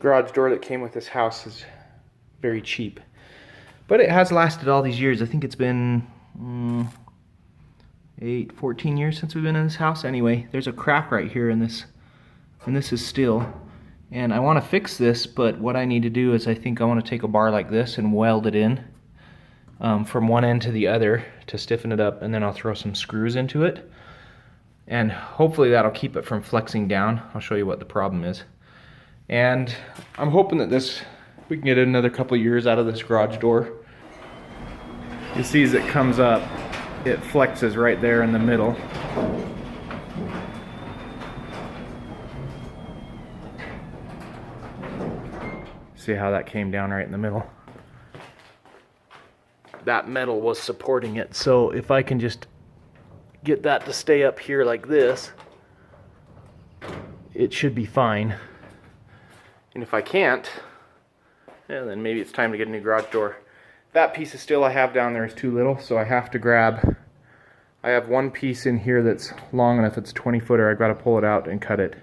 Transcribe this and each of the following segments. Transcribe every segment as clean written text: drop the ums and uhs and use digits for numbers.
garage door that came with this house is very cheap. But it has lasted all these years. I think it's been 14 years since we've been in this house. Anyway, there's a crack right here in this, and this is steel. And I want to fix this, but what I need to do is I think I want to take a bar like this and weld it in from one end to the other to stiffen it up, and then I'll throw some screws into it. And hopefully that'll keep it from flexing down. I'll show you what the problem is. And I'm hoping that we can get another couple years out of this garage door. You see as it comes up, it flexes right there in the middle. See how that came down right in the middle? That metal was supporting it, so if I can just get that to stay up here like this, it should be fine. And if I can't, then maybe it's time to get a new garage door. That piece of steel I have down there is too little, so I have to grab, I have one piece in here that's long enough, it's a 20-footer, I've got to pull it out and cut it.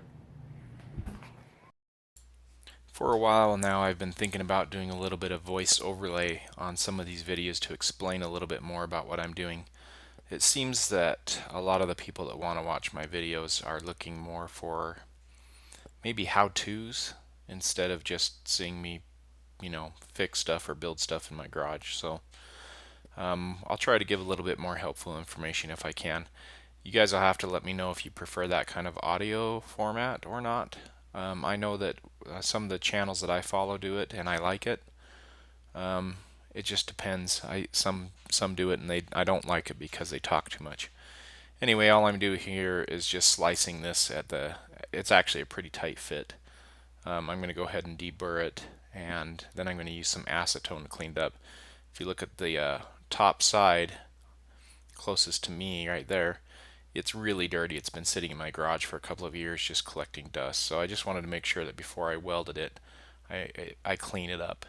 For a while now, I've been thinking about doing a little bit of voice overlay on some of these videos to explain a little bit more about what I'm doing. It seems that a lot of the people that want to watch my videos are looking more for maybe how-tos instead of just seeing me, fix stuff or build stuff in my garage. So I'll try to give a little bit more helpful information if I can. You guys will have to let me know if you prefer that kind of audio format or not. I know that some of the channels that I follow do it, and I like it. It just depends. Some do it, and I don't like it because they talk too much. Anyway, all I'm doing here is just slicing this it's actually a pretty tight fit. I'm going to go ahead and deburr it, and then I'm going to use some acetone to clean it up. If you look at the top side, closest to me right there, it's really dirty. It's been sitting in my garage for a couple of years just collecting dust. So I just wanted to make sure that before I welded it, I clean it up.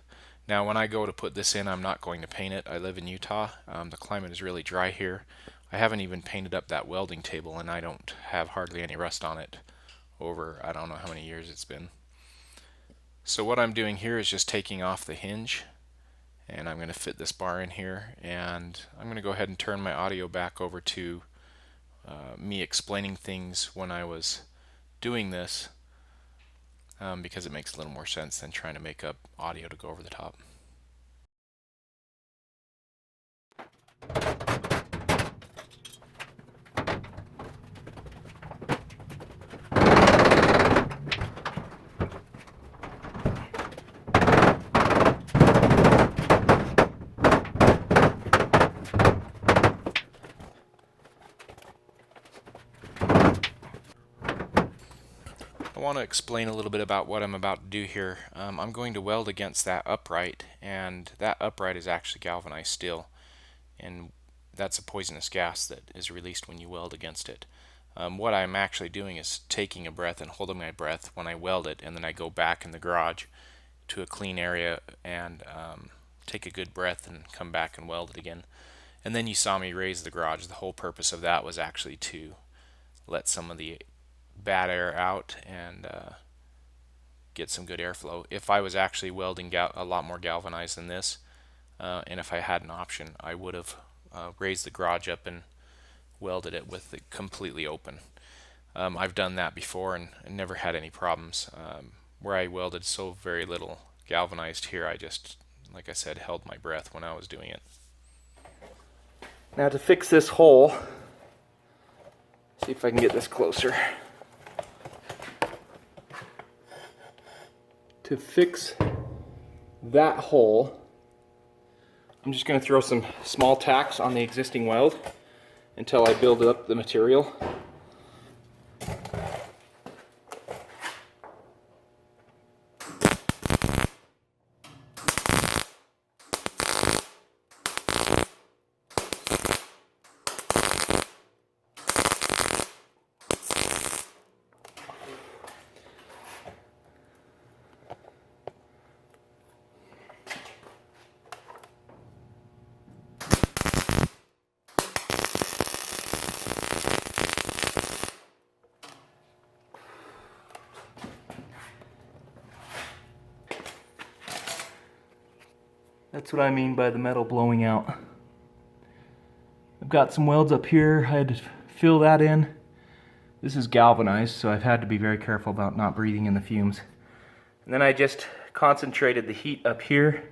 Now when I go to put this in, I'm not going to paint it. I live in Utah. The climate is really dry here. I haven't even painted up that welding table, and I don't have hardly any rust on it over I don't know how many years it's been. So what I'm doing here is just taking off the hinge, and I'm going to fit this bar in here, and I'm going to go ahead and turn my audio back over to me explaining things when I was doing this, because it makes a little more sense than trying to make up audio to go over the top. I want to explain a little bit about what I'm about to do here. I'm going to weld against that upright, and that upright is actually galvanized steel, and that's a poisonous gas that is released when you weld against it. What I'm actually doing is taking a breath and holding my breath when I weld it, and then I go back in the garage to a clean area and take a good breath and come back and weld it again. And then you saw me raise the garage. The whole purpose of that was actually to let some of the bad air out and get some good airflow. If I was actually welding a lot more galvanized than this, and if I had an option, I would have raised the garage up and welded it with it completely open. I've done that before and never had any problems. Where I welded so very little galvanized here, I just, like I said, held my breath when I was doing it. Now to fix this hole, see if I can get this closer. To fix that hole, I'm just going to throw some small tacks on the existing weld until I build up the material. That's what I mean by the metal blowing out. I've got some welds up here. I had to fill that in. This is galvanized, so I've had to be very careful about not breathing in the fumes. And then I just concentrated the heat up here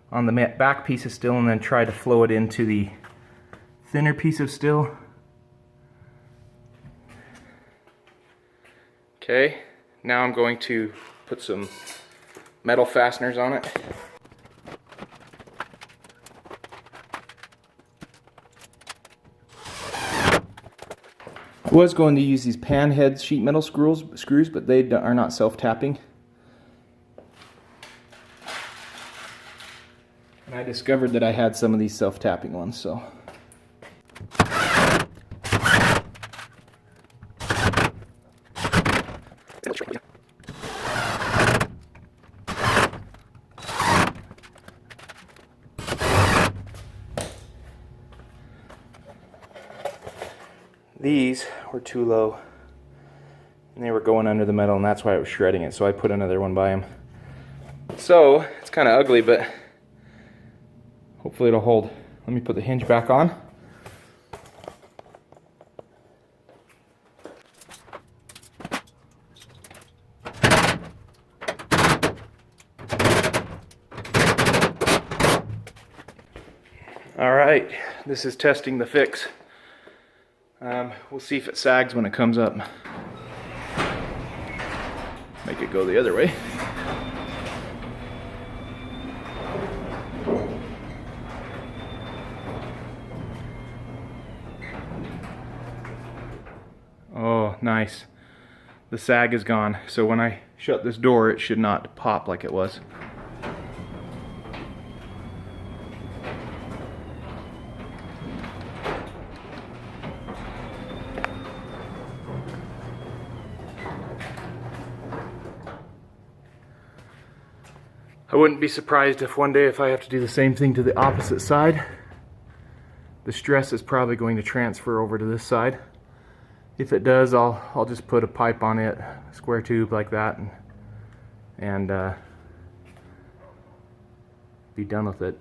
on the back piece of steel and then tried to flow it into the thinner piece of steel. Okay, now I'm going to put some metal fasteners on it. I was going to use these pan head sheet metal screws, but they are not self-tapping. And I discovered that I had some of these self-tapping ones, so. These were too low, and they were going under the metal, and that's why it was shredding it, so I put another one by them. So, it's kind of ugly, but hopefully it'll hold. Let me put the hinge back on. Alright, this is testing the fix. We'll see if it sags when it comes up. Make it go the other way. Oh, nice. The sag is gone. So when I shut this door, it should not pop like it was. I wouldn't be surprised if one day if I have to do the same thing to the opposite side. The stress is probably going to transfer over to this side. If it does, I'll just put a pipe on it, a square tube like that, and be done with it.